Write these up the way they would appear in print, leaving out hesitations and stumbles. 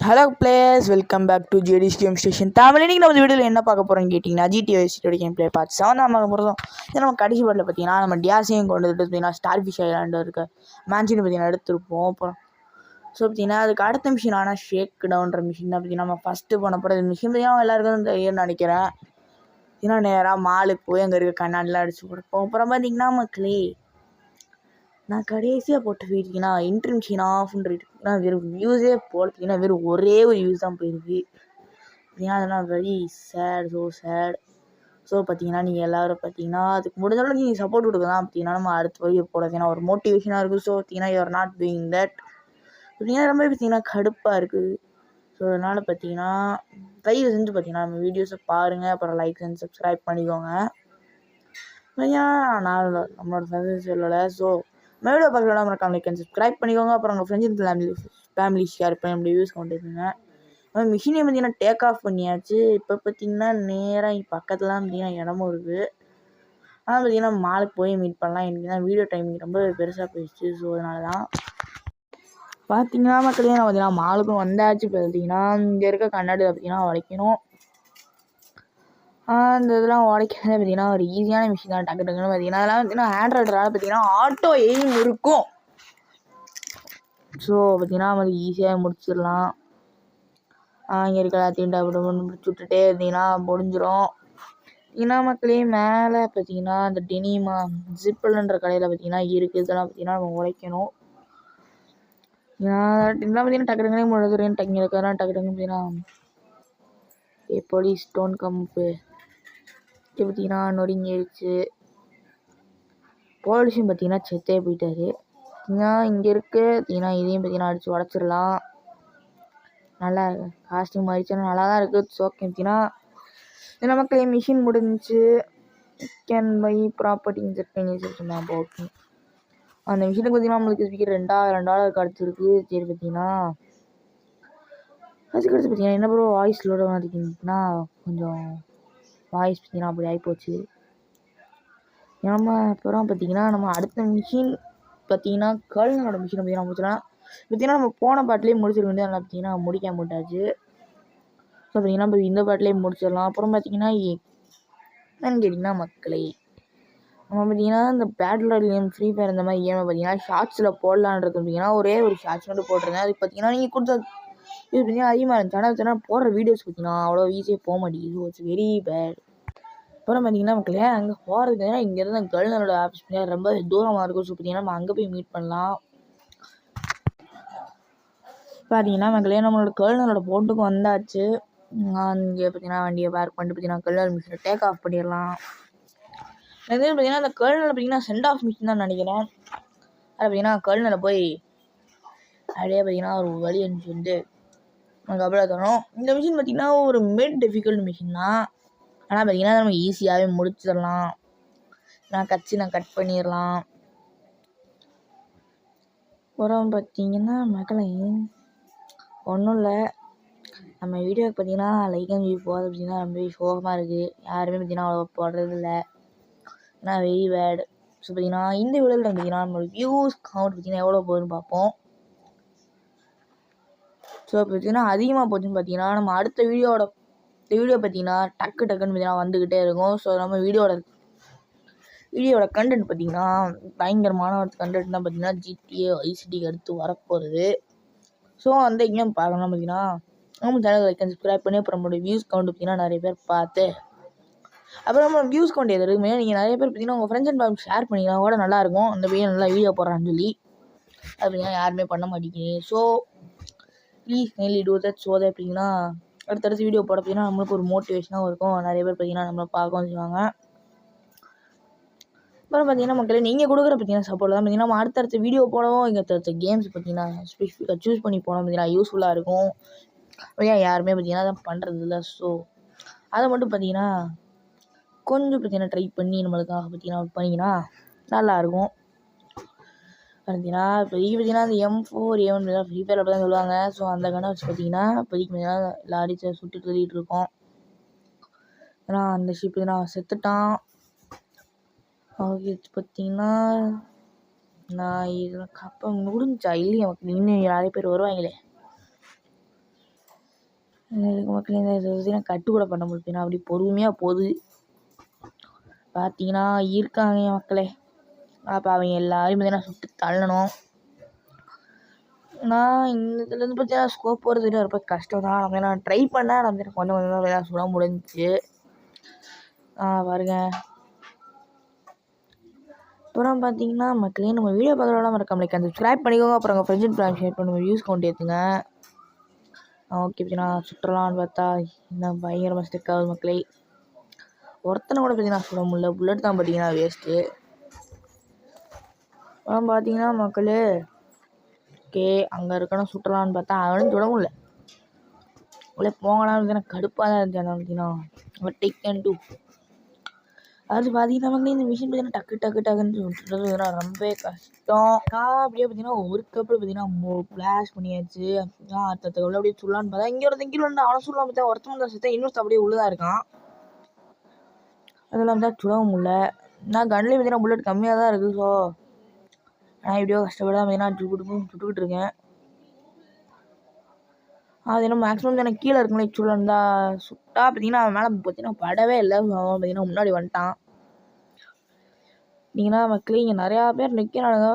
Hello players, welcome back to JD's game station Tamil. இன்றைக்கி நம்ம வீடியோவில் என்ன பார்க்க போகிறோம்னு கேட்டிங்கன்னா, GTA சிட்டியோட கேம் பிளே பார்த்து 7 பார்க்க போகிறோம். ஏன்னா நம்ம கடைசி பாட்டில் பார்த்தீங்கன்னா நம்ம டியாஸையும் கொண்டு வந்துட்டு பார்த்தீங்கன்னா ஸ்டார் ஃபிஷ் ஐலாண்டு இருக்க மேன்ஷன் பார்த்தீங்கன்னா எடுத்துருப்போம். அப்புறம் பார்த்தீங்கன்னா அதுக்கு அடுத்த மிஷின் ஆனால் ஷேக் டவுன்ற மிஷின் தான் பார்த்தீங்கன்னா நம்ம ஃபஸ்ட்டு பண்ண போகிற மிஷின் பார்த்தீங்கன்னா எல்லாருக்கும் தெரியும்னு நினைக்கிறேன். ஏன்னா நேராக மாலுக்கு போய் அங்கே இருக்க கண்ணாடிலாம் அடிச்சு கொடுப்போம். அப்புறம் பார்த்தீங்கன்னா மக்களே, நான் கடைசியாக போட்ட வீடியோனா இன்ட்ரென்ஷன் ஆஃப்னு இருக்குன்னா வெறும் வியூஸே போடுறதுக்குன்னா வெறும் ஒரே ஒரு வியூஸ் தான் போயிருக்கு. ஏன்னா அதெல்லாம் வெரி சேட், சேட். ஸோ பார்த்தீங்கன்னா நீங்கள் எல்லோரும் பார்த்தீங்கன்னா அதுக்கு முடிஞ்ச அளவுக்கு நீங்கள் சப்போர்ட் கொடுக்கலாம். பார்த்தீங்கன்னா நம்ம அடுத்த வீடியோ போடுறது ஏன்னா ஒரு மோட்டிவேஷனாக இருக்குது. ஸோ பார்த்தீங்கன்னா யூஆர் நாட் டூயிங் தட். பார்த்தீங்கன்னா ரொம்ப பார்த்தீங்கன்னா கடுப்பாக இருக்குது. ஸோ அதனால் பார்த்தீங்கன்னா தயவு செஞ்சு பார்த்தீங்கன்னா நம்ம வீடியோஸை பாருங்கள், அப்புறம் லைக் அண்ட் சப்ஸ்கிரைப் பண்ணிக்கோங்க. நான் நம்மளோட ஃப்ரெண்ட்ஸ் சொல்லலை. ஸோ வீடியோ பார்க்கலாம் மறக்காம லைக் அண்ட் சப்ஸ்கிரைப் பண்ணிக்கோங்க. அப்புறம் உங்கள் ஃப்ரெண்ட்ஸ் ஃபேமிலி ஷேர் பண்ணி அப்படி யூஸ் பண்ணிட்டுருங்க. மிஷினே பார்த்தீங்கன்னா டேக் ஆஃப் பண்ணியாச்சு. இப்போ பார்த்தீங்கன்னா நேராக பக்கத்துலாம் பார்த்தீங்கன்னா இடமும் இருக்குது. ஆனால் பார்த்தீங்கன்னா மாலுக்கு போய் மீட் பண்ணலாம். எனக்கு தான் வீடியோ டைமிங் ரொம்ப பெருசாக போயிடுச்சு. ஸோ அதனால தான் பார்த்தீங்கன்னா மக்களே நான் பார்த்தீங்கன்னா மாலுக்கும் வந்தாச்சு. இப்போ பார்த்தீங்கன்னா இங்கே இருக்க கண்ணாடியில் பார்த்தீங்கன்னா உடைக்கணும். அந்த இதெல்லாம் உடைக்கிறது பார்த்தீங்கன்னா ஒரு ஈஸியான மிஷின் தான். டக்கு டக்குன்னு பார்த்தீங்கன்னா அதெல்லாம் பார்த்தீங்கன்னா ஆண்ட்ராய்டுனால பார்த்தீங்கன்னா ஆட்டோ எய்ம் இருக்கும். ஸோ பார்த்தீங்கன்னா அது ஈஸியாக முடிச்சிடலாம். இங்கே இருக்க எல்லாத்தையும் முடிச்சு விட்டுட்டே இருந்தீங்கன்னா முடிஞ்சிடும். பார்த்தீங்கன்னா மக்களே மேலே பார்த்தீங்கன்னா அந்த டெனிமா ஜிப்பிள்ன்ற கடையில் பார்த்தீங்கன்னா இருக்குது. இதெல்லாம் பார்த்தீங்கன்னா நம்ம உடைக்கணும். இதெல்லாம் பார்த்தீங்கன்னா டக்கு டக்குனே முழுதுறேன். டக்கு இருக்கிறதெல்லாம் டக்கு டக்குன்னு பார்த்தீங்கன்னா போலீஸ் ஸ்டோன் கம்பு பார்த்தீங்கன்னா நொறுங்கிடுச்சு. போலீஸும் பார்த்தீங்கன்னா செத்தே போயிட்டாரு. பார்த்தீங்கன்னா இங்கே இருக்குது பார்த்தீங்கன்னா இதையும் பார்த்தீங்கன்னா அடித்து உடச்சிடலாம். நல்லா காஸ்டியூம் ஆயிடுச்சுன்னா நல்லா தான் இருக்குது. ஸோ பார்த்தீங்கன்னா நமக்கு மிஷின் முடிஞ்சிச்சு. கேன் பை ப்ராப்பர்ட்டி சொன்னால் ஓகே. அந்த மிஷினுக்கு பார்த்தீங்கன்னா நம்மளுக்கு $2000 கிடச்சிருக்கு. சரி பார்த்தீங்கன்னா அதுக்கு அடுத்து பார்த்தீங்கன்னா என்ன ப்ரோ வாய்ஸ் லோட பார்த்தீங்கன்னா கொஞ்சம் வாய்ஸ் பார்த்தீங்கன்னா அப்படி ஆகிப்போச்சு. நம்ம அப்புறம் பார்த்தீங்கன்னா நம்ம அடுத்த மிஷின் பார்த்தீங்கன்னா கர்னலோட மிஷின் பார்த்தீங்கன்னா நம்ம போன பாட்டிலே முடிச்சிருக்க வேண்டியது. அதனால் பார்த்தீங்கன்னா முடிக்க மாட்டாச்சு. ஸோ பார்த்தீங்கன்னா இப்போ இந்த பாட்டிலே முடிச்சிடலாம். அப்புறம் பார்த்தீங்கன்னா என்னன்னு கேட்டிங்கன்னா மக்களே, நம்ம பார்த்தீங்கன்னா இந்த battle Royal game, free fire இந்த மாதிரி கேமை பார்த்தீங்கன்னா ஷார்ட்ஸில் போடலான்றது பார்த்தீங்கன்னா ஒரே ஒரு ஷார்ட்ஸ் மட்டும் போட்டிருந்தேன். அதுக்கு பார்த்தீங்கன்னா நீங்கள் கொடுத்த இது பார்த்தீங்கன்னா அதிகமாக இருந்துச்சு. ஆனால் பார்த்தீங்கன்னா போடுற வீடியோஸ் பார்த்தீங்கன்னா அவ்வளோ ஈஸியாக போக மாட்டேங்குது. It's very bad. அப்புறம் பார்த்தீங்கன்னா மக்களே அங்கே போகிறதுக்கு இங்கேருந்து கர்னலோட ஆஃபீஸ் பார்த்தீங்கன்னா ரொம்ப தூரமாக இருக்கும். ஸோ பார்த்தீங்கன்னா நம்ம அங்கே போய் மீட் பண்ணலாம். பார்த்தீங்கன்னா மக்களே நம்மளோட கர்னலோட போட்டுக்கு வந்தாச்சு. இங்கே பார்த்தீங்கன்னா வண்டியை பார்க் பண்ணிட்டு பார்த்தீங்கன்னா கர்னல் மிஷினை டேக் ஆஃப் பண்ணிடலாம். அது பார்த்தீங்கன்னா அந்த கர்னலில் பார்த்தீங்கன்னா சென்ட் ஆஃப் மிஷின் தான் நினைக்கிறேன். அதை பார்த்தீங்கன்னா கர்னலில் போய் அப்படியே பார்த்தீங்கன்னா ஒரு வழி அனுப்பிச்சு வந்து நமக்கு அப்படியே தரும். இந்த மிஷின் பார்த்தீங்கன்னா ஒரு டிஃபிகல்ட் மிஷின் தான். ஆனால் பார்த்தீங்கன்னா நம்ம ஈஸியாகவே முடிச்சிடலாம். நான் கட் பண்ணிடலாம். அப்புறம் பார்த்தீங்கன்னா மக்களே ஒன்றும் இல்லை, நம்ம வீடியோவுக்கு பார்த்தீங்கன்னா லைக் அண்ட் வியூ போகிறது பார்த்தீங்கன்னா ரொம்ப சோகமாக இருக்குது. யாருமே பார்த்தீங்கன்னா அவ்வளோ போடுறது இல்லை. ஏன்னா வெரி பேட். ஸோ பார்த்தீங்கன்னா இந்த வீடியோவில் பார்த்தீங்கன்னா நம்மளோட வியூஸ் கவுண்ட் பார்த்தீங்கன்னா எவ்வளோ போகுதுன்னு பார்ப்போம். ஸோ பார்த்தீங்கன்னா அதிகமாக போச்சுன்னு பார்த்தீங்கன்னா நம்ம அடுத்த வீடியோ பார்த்தீங்கன்னா டக்குன்னு பார்த்தீங்கன்னா வந்துக்கிட்டே இருக்கும். ஸோ நம்ம வீடியோட கண்டென்ட் பார்த்தீங்கன்னா பயங்கரமான ஒரு கண்டென்ட் தான் பார்த்தீங்கன்னா GTA ஐசிடிக்கு அடுத்து வரப்போகிறது. ஸோ அந்த கேம் பார்க்கணும் பார்த்தீங்கன்னா நம்ம சேனல் லைக் அண்ட் சப்ஸ்கிரைப் பண்ணி அப்புறம் நம்மளோட வியூஸ் கவுண்ட் பார்த்தீங்கன்னா நிறைய பேர் பார்த்து அப்புறம் நம்ம வியூஸ் கவுண்ட் எது இருக்குமே நீங்கள் நிறைய பேர் பார்த்தீங்கன்னா உங்கள் ஃப்ரெண்ட்ஸ் அண்ட் ஃபேமிலி ஷேர் பண்ணிங்கன்னா கூட நல்லாயிருக்கும். அந்த பையன் நல்லா வீடியோ போடுறான்னு சொல்லி அது பார்த்தீங்கன்னா யாருமே பண்ண மாட்டேங்கிறீங்க. So please kindly do that. So அதை பார்த்தீங்கன்னா அடுத்தடுத்து வீடியோ போட பார்த்தீங்கன்னா நம்மளுக்கு ஒரு மோட்டிவேஷனாகவும் இருக்கும். நிறைய பேர் பார்த்தீங்கன்னா நம்மளை பார்க்கவும் செய்வாங்க. அப்புறம் பார்த்தீங்கன்னா மக்களே நீங்கள் கொடுக்குற பார்த்தீங்கன்னா சப்போர்ட் தான் பார்த்தீங்கன்னா நம்ம அடுத்தடுத்த வீடியோ போடவும் இங்கே அடுத்த கேம்ஸ் பார்த்தீங்கன்னா ஸ்பெசிஃபிக்காக சூஸ் பண்ணி போனோம் பார்த்தீங்கன்னா யூஸ்ஃபுல்லாக இருக்கும். ஏன் யாருமே பார்த்தீங்கன்னா அதை பண்ணுறது இல்லை. ஸோ அதை மட்டும் பார்த்தீங்கன்னா கொஞ்சம் பார்த்தீங்கன்னா ட்ரை பண்ணி நம்மளுக்காக பார்த்தீங்கன்னா பண்ணிங்கன்னா நல்லாயிருக்கும். பார்த்தீங்கன்னா பார்த்தீங்கன்னா அந்த M4 A1 ஃப்ரீ ஃபயர் அப்படி தான் சொல்லுவாங்க. ஸோ அந்த கண்ணை வச்சு பார்த்தீங்கன்னா இப்போதைக்கு பார்த்தீங்கன்னா எல்லாரையும் சுட்டு தள்ளிட்டு இருக்கோம். ஏன்னா அந்த ஷிப் பார்த்தீங்கன்னா செத்துட்டான். ஓகே பார்த்தீங்கன்னா நான் இதில் கப்பம் முடிஞ்சா இல்லையா இன்னும் நிறைய பேர் வருவாங்களே. மக்களே இந்த இது பார்த்தீங்கன்னா கட்டு கூட பண்ண முடியும் அப்படி பொறுமையாக போகுது. பார்த்தீங்கன்னா இருக்காங்க மக்களே. அப்போ அவங்க எல்லாரையும் பார்த்தீங்கன்னா சுட்டு தள்ளணும். நான் இந்த இதுலேருந்து பார்த்தீங்கன்னா ஸ்கோப் போகிறது ரொம்ப கஷ்டம் தான். நம்ம நான் ட்ரை பண்ணேன். நம்ம கொஞ்சம் கொஞ்சம் வேலை சுட முடிஞ்சிச்சு. பாருங்க. அப்புறம் பார்த்தீங்கன்னா மக்களே நம்ம வீடியோ பார்க்குறவங்களாம் மறக்காம சப்ஸ்கிரைப் பண்ணிக்கோங்க. அப்புறம் உங்கள் ஃப்ரெண்ட்ஸ் அண்ட் ஃபேமிலி ஷேர் பண்ணுங்கள். வியூஸ் கவுண்ட் ஏற்றுங்க. ஓகே பார்த்தீங்கன்னா சுற்றலான்னு பார்த்தா இன்னும் பயங்கரமாக ஸ்டெக் ஆகுது மக்களே. ஒருத்தனை கூட பார்த்தீங்கன்னா சுட முடியல. புல்லட் தான் பார்த்தீங்கன்னா வேஸ்ட்டு. அப்புறம் பார்த்தீங்கன்னா மக்களே ஓகே அங்கே இருக்கணும் சுற்றலான்னு பார்த்தா அவனும் சுட முடியல. உள்ளே போங்கடான்னு பார்த்தீங்கன்னா கடுப்பாக தான் இருந்துச்சு. பார்த்தீங்கன்னா டேக் கேன் டூ அது பார்த்தீங்கன்னா மக்களே இந்த மிஷின் பார்த்தீங்கன்னா டக்கு டக்குன்னு சுட்டுறது ரொம்பவே கஷ்டம். அப்படியே பார்த்தீங்கன்னா ஒரு கப்பில் பார்த்தீங்கன்னா ஃப்ளாஷ் பண்ணியாச்சு. அடுத்த கப்பில் அப்படியே சுடலான்னு பார்த்தா இங்கே ஒருத்தன் கீழே வந்து அவனை சுடலாம் பார்த்தா ஒருத்தன் தான் சுத்தம் இன்னொருத்த அப்படியே உள்ளதாக இருக்கான். அதெல்லாம் தான் சுடவும் முடியல. நான் கன்லேயும் பார்த்தீங்கன்னா புல்லட் கம்மியாக தான் இருக்குது. ஸோ நான் எப்படியோ கஷ்டப்படாமல் பார்த்தீங்கன்னா சுட்டுக்கிட்டு இருக்கேன். அது என்ன மேக்ஸிமம் எனக்கு கீழே இருக்குங்களே சுடலாம் தான் சுட்டா பார்த்தீங்கன்னா அவன் மேலே பார்த்தீங்கன்னா படவே இல்லை. அவன் பார்த்தீங்கன்னா முன்னாடி வந்துட்டான். பார்த்தீங்கன்னா மக்களே இங்கே நிறையா பேர் நிற்கிறானுங்க.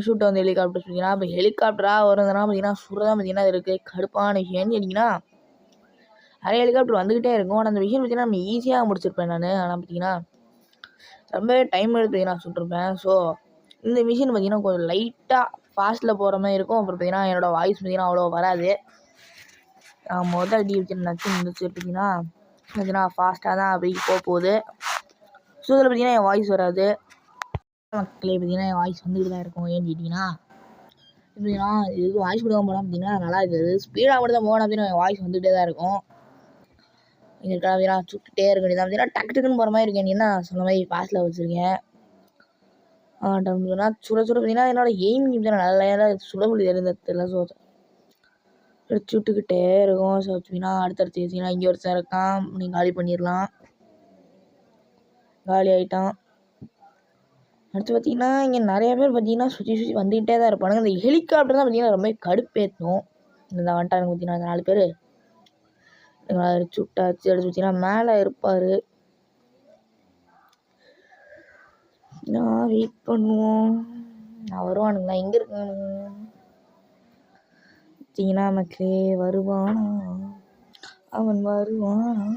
ஷூட்டை வந்து ஹெலிகாப்டர் பார்த்தீங்கன்னா இப்போ ஹெலிகாப்டராக வருதுன்னா பார்த்தீங்கன்னா சுடுறதான் பார்த்தீங்கன்னா இருக்குது கடுப்பான விஷயம்னு கேட்டிங்கன்னா நிறைய ஹெலிகாப்டர் வந்துக்கிட்டே இருக்கும். ஆனால் அந்த விஷயம் பார்த்தீங்கன்னா நம்ம ஈஸியாக முடிச்சிருப்பேன் நான். ஆனால் பார்த்தீங்கன்னா ரொம்பவே டைம் எடுத்து பார்த்தீங்கன்னா சுட்டிருப்பேன். ஸோ இந்த மிஷின் பார்த்தீங்கன்னா கொஞ்சம் லைட்டாக ஃபாஸ்ட்டில் போகிற மாதிரி இருக்கும். அப்புறம் பார்த்தீங்கன்னா என்னோடய வாய்ஸ் பார்த்தீங்கன்னா அவ்வளோ வராது. முதல் அடி வச்சு நச்சு இருந்துச்சு பார்த்தீங்கன்னா ஃபாஸ்ட்டாக தான் அப்படி போகுது. ஸோ இதில் பார்த்தீங்கன்னா என் வாய்ஸ் வராது. மக்களே பார்த்தீங்கன்னா என் வாய்ஸ் வந்துக்கிட்டு தான் இருக்கும். ஏன்னு கேட்டிங்கன்னா எப்படின்னா இது வாய்ஸ் கொடுக்காம போனால் பார்த்தீங்கன்னா நல்லா இருக்காது. ஸ்பீடாக மட்டும் தான் போகணும் அப்படின்னா என் வாய்ஸ் வந்துகிட்டே தான் இருக்கும். இங்கே இருக்கா அப்படின்னா சுட்டுகிட்டே இருக்க வேண்டியதான் பார்த்தீங்கன்னா டக்குன்னு போகிற மாதிரி இருக்கேன். என்ன சொன்ன மாதிரி ஃபாஸ்ட்டில் வச்சுருக்கேன். சுட பார்த்தீங்கன்னா என்னோட எய்ம் நல்லா சுட முடியாது தெரியல. ஸோ சுட்டுக்கிட்டே இருக்கும். ஸோ பார்த்தீங்கன்னா அடுத்தடுத்து வச்சிங்கன்னா இங்கே ஒருத்தர் இருக்கான். நீங்கள் காலி பண்ணிடலாம். காலி ஆகிட்டான். அடுத்து பார்த்தீங்கன்னா இங்கே நிறைய பேர் பார்த்தீங்கன்னா சுற்றி வந்துக்கிட்டே தான் இருப்பானுங்க. இந்த ஹெலிகாப்டர் தான் பார்த்தீங்கன்னா ரொம்ப கடுப்பேற்றணும். இந்த வந்துட்டாங்க பார்த்தீங்கன்னா அந்த 4 பேர் சுட்டாச்சு. அடுத்து பார்த்தீங்கன்னா மேலே இருப்பார். நான் வெயிட் பண்ணுவோம். நான் வருவானுங்களா எங்கே இருக்கானுங்க பார்த்தீங்கன்னா மக்களே வருவானா அவன் வருவானா.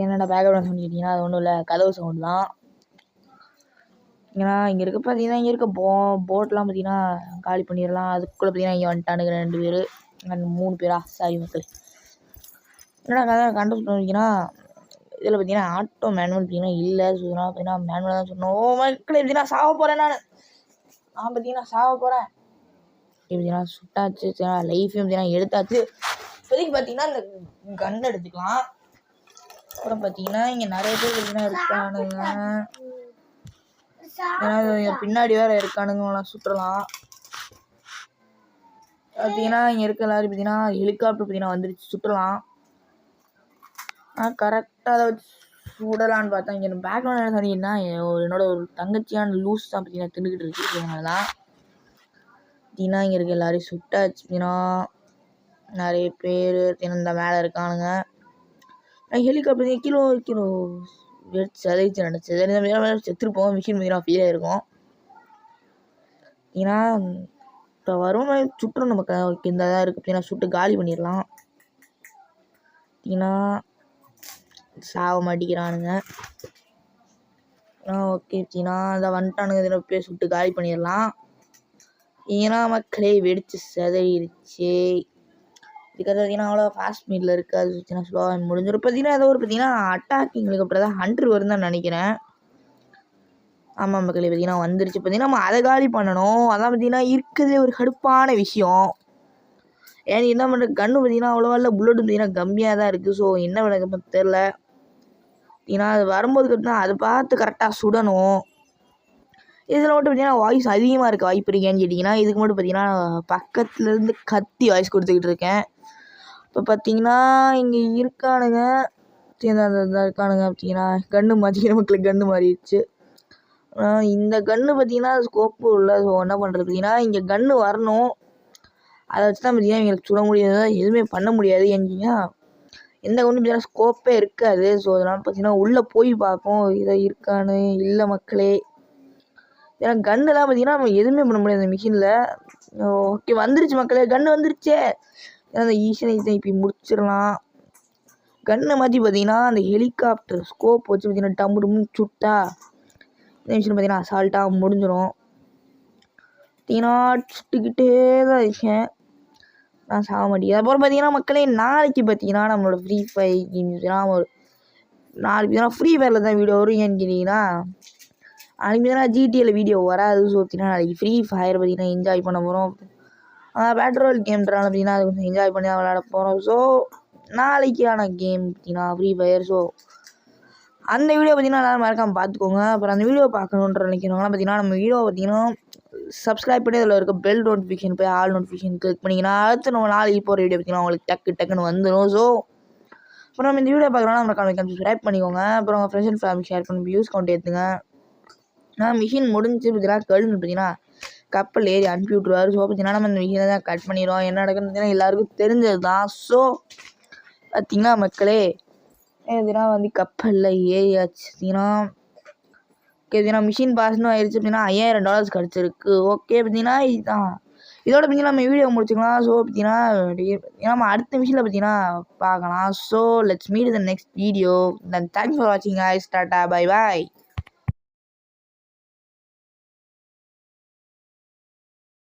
என்னடா பேக்ரவுண்ட் சவுண்ட் கேட்டிங்கன்னா அது ஒன்றும் இல்லை கதவு சவுண்டு தான். ஏன்னா இங்கே இருக்க பார்த்தீங்கன்னா இங்கே இருக்க போட்லாம் பார்த்தீங்கன்னா காலி பண்ணிடலாம். அதுக்குள்ளே பார்த்தீங்கன்னா இங்கே வந்துட்டானுங்க 2 பேர் 3 பேரா சாரி மக்கள். என்னடா கதை கண்டு பார்த்தீங்கன்னா இதில் பார்த்தீங்கன்னா ஆட்டோ மேனுவல் பார்த்தீங்கன்னா இல்லை. ஸோ இதனால் பார்த்தீங்கன்னா மேனுவலாக தான் சொன்னோம். மக்களே பார்த்தீங்கன்னா சாக போகிறேன். நான் பார்த்தீங்கன்னா சாக போகிறேன். பார்த்தீங்கன்னா சுட்டாச்சு. லைஃபையும் பார்த்தீங்கன்னா எடுத்தாச்சு. இப்போதைக்கு பார்த்தீங்கன்னா இந்த கன் எடுத்துக்கலாம். அப்புறம் பார்த்தீங்கன்னா இங்கே நிறைய பேர் பார்த்தீங்கன்னா இருக்கானுங்க. ஏன்னா பின்னாடி வேறு இருக்கானுங்க சுற்றலாம். பார்த்தீங்கன்னா இங்கே இருக்க எல்லாரும் பார்த்தீங்கன்னா ஹெலிகாப்டர் பார்த்தீங்கன்னா வந்துருச்சு சுற்றலாம். கரெக்டாக அதை வச்சு சுடலான்னு பார்த்தா இங்கே பேக்ரவுண்ட் என்ன சொன்னீங்கன்னா என்னோட ஒரு தங்கச்சியான லூஸ் தான் பார்த்தீங்கன்னா தின்னுக்கிட்டு இருக்கு. அதனால தான் பார்த்தீங்கன்னா இங்கே இருக்க எல்லாரையும் சுட்டாச்சு. பார்த்தீங்கன்னா நிறைய பேர் இந்த மேலே இருக்கானுங்க. ஹெலிகாப்டர் கிலோ சதைச்சு செத்துருப்போம். மிஷின் பார்த்தீங்கன்னா ஃபீலாக இருக்கும். ஏன்னா இப்போ வரும் சுட்டுரும் நமக்கு இந்த இதாக இருக்குது. பார்த்தீங்கன்னா சுட்டு காலி பண்ணிடலாம். பார்த்தீங்கன்னா சாவ மாட்டிக்கிறானுங்க. ஓகே பார்த்தீங்கன்னா அதை வந்துட்டானுங்க. இதில் போய் சுட்டு காலி பண்ணிடலாம். ஏன்னா மக்களே வெடிச்சு செதறிடுச்சு. இதுக்காக பார்த்தீங்கன்னா அவ்வளோ ஃபாஸ்ட் ஸ்பீடில் இருக்குது. அது பார்த்தீங்கன்னா ஸ்லோவாக முடிஞ்சிடும். பார்த்தீங்கன்னா ஏதோ ஒரு பார்த்தீங்கன்னா அட்டாக்கிங் ஹெலிகாப்டர் தான் 100 வரும் தான் நினைக்கிறேன். ஆமாம் மக்களே பார்த்தீங்கன்னா வந்துருச்சு. பார்த்தீங்கன்னா நம்ம அதை காலி பண்ணணும். அதான் பார்த்தீங்கன்னா இருக்கிறதே ஒரு கடுப்பான விஷயம். ஏன்னா என்ன பண்ணுற கன்று பார்த்தீங்கன்னா அவ்வளோவா இல்லை. புல்லட்டு பார்த்தீங்கன்னா கம்மியாக தான் இருக்குது. ஸோ என்ன விளக்கம் தெரில. ஏன்னா அது வரும்போது பார்த்தீங்கன்னா அதை பார்த்து கரெக்டாக சுடணும். இதில் மட்டும் பார்த்தீங்கன்னா வாய்ஸ் அதிகமாக இருக்க வாய்ப்பு இருக்கேன்னு கேட்டிங்கன்னா இதுக்கு மட்டும் பார்த்தீங்கன்னா பக்கத்துலேருந்து கத்தி வாய்ஸ் கொடுத்துக்கிட்டு இருக்கேன். இப்போ பார்த்தீங்கன்னா இங்கே இருக்கானுங்க இருக்கானுங்க பார்த்தீங்கன்னா கன்று மாற்றிக்கிற மக்களுக்கு கன்று மாறிடுச்சு. இந்த கன்று பார்த்தீங்கன்னா ஸ்கோப்பு இல்லை. ஸோ என்ன பண்ணுறது பார்த்தீங்கன்னா இங்கே கன்று வரணும். அதை வச்சு தான் பார்த்தீங்கன்னா எங்களுக்கு சுட முடியாது, எதுவுமே பண்ண முடியாது. ஏன்னா எந்த கொண்டு பார்த்தீங்கன்னா ஸ்கோப்பே இருக்காது. ஸோ அதனால் பார்த்தீங்கன்னா உள்ளே போய் பார்ப்போம் இதை இருக்கான்னு. இல்லை மக்களே, ஏன்னா கன்னுலாம் பார்த்தீங்கன்னா நம்ம எதுவுமே பண்ண முடியாது அந்த மிஷினில். ஓகே வந்துருச்சு மக்களே, கன்று வந்துருச்சே. ஏன்னா அந்த ஈஸியாக இதை இப்போ முடிச்சிடலாம். கன்னை மாற்றி பார்த்தீங்கன்னா அந்த ஹெலிகாப்டர் ஸ்கோப் வச்சு பார்த்தீங்கன்னா டம்மு டம்னு சுட்டா இந்த மிஷின் பார்த்தீங்கன்னா அசால்ட்டாக முடிஞ்சிடும். பார்த்தீங்கன்னா சுட்டுக்கிட்டே தான் இருக்கேன், நான் சாக மாட்டேங்குது. அப்புறம் பார்த்தீங்கன்னா மக்களே, நாளைக்கு பார்த்தீங்கன்னா நம்மளோட ஃப்ரீ ஃபயர் கேம்ஸ்னா ஒரு நாளைக்கு பார்த்தீங்கன்னா ஃப்ரீ ஃபயரில் தான் வீடியோ வரும். ஏன்னு கேட்டிங்கன்னா நாளைக்கு பார்த்தீங்கன்னா ஜிடிஏல வீடியோ வராது. ஸோ பார்த்தீங்கன்னா நாளைக்கு ஃப்ரீ ஃபயர் பார்த்தீங்கன்னா என்ஜாய் பண்ண போகிறோம். பேட்ரோல் கேம்ன்றால பார்த்தீங்கன்னா அது கொஞ்சம் என்ஜாய் பண்ணி தான் விளையாட போகிறோம். ஸோ நாளைக்கான கேம் பார்த்தீங்கன்னா ஃப்ரீ ஃபயர். ஸோ அந்த வீடியோ பார்த்தீங்கன்னா எல்லாரும் மறக்காமல் பார்த்துக்கோங்க. அப்புறம் அந்த வீடியோ பார்க்கணுன்ற நினைக்கிறவங்களாம் பார்த்தீங்கன்னா நம்ம வீடியோ பார்த்தீங்கன்னா சப்ஸ்கிரைப் பண்ணி அதில் இருக்க பெல் நோட்டிஃபிகேஷன் போய் ஆல் நோட்டிஃபிகேஷன் கிளிக் பண்ணிங்கன்னா அடுத்து நம்ம நாளைக்கு போகிற வீடியோ பார்த்தீங்கன்னா உங்களுக்கு டக்குன்னு வந்துடும். ஸோ அப்புறம் நம்ம இந்த வீடியோ பார்க்குறோன்னா நம்ம சப்ஸ்கிரைப் பண்ணிக்கோங்க. அப்புறம் உங்கள் ஃப்ரெண்ட்ஸ் அண்ட் ஃபேமிலி ஷேர் பண்ணி வியூஸ் கவுண்ட் ஏற்றுங்க. மிஷின் முடிஞ்சு பார்த்தீங்கன்னா கழுன்னு பார்த்தீங்கன்னா கப்பல் ஏறி அனுப்பி விட்ருவாரு. ஸோ பார்த்தீங்கன்னா நம்ம இந்த மிஷினை தான் கட் பண்ணிடுவோம். என்ன நடக்குன்னு பார்த்தீங்கன்னா எல்லாருக்கும் தெரிஞ்சது தான். ஸோ பார்த்தீங்கன்னா மக்களே, பார்த்தீங்கன்னா வந்து கப்பலில் ஏறியாச்சு. பார்த்தீங்கன்னா ஓகே பார்த்தீங்கன்னா மிஷின் பாஸ்ன்னு ஆயிடுச்சு. பார்த்தீங்கன்னா $5000 கிடச்சிருக்கு. ஓகே பார்த்தீங்கன்னா இதுதான் இதோட பார்த்தீங்கன்னா நம்ம வீடியோ முடிச்சுக்கலாம். ஸோ பார்த்தீங்கன்னா நம்ம அடுத்த மிஷினில் பார்த்தீங்கன்னா பார்க்கலாம். So let's meet the next video. Then thanks for வாட்சிங் guys. Tata bye bye.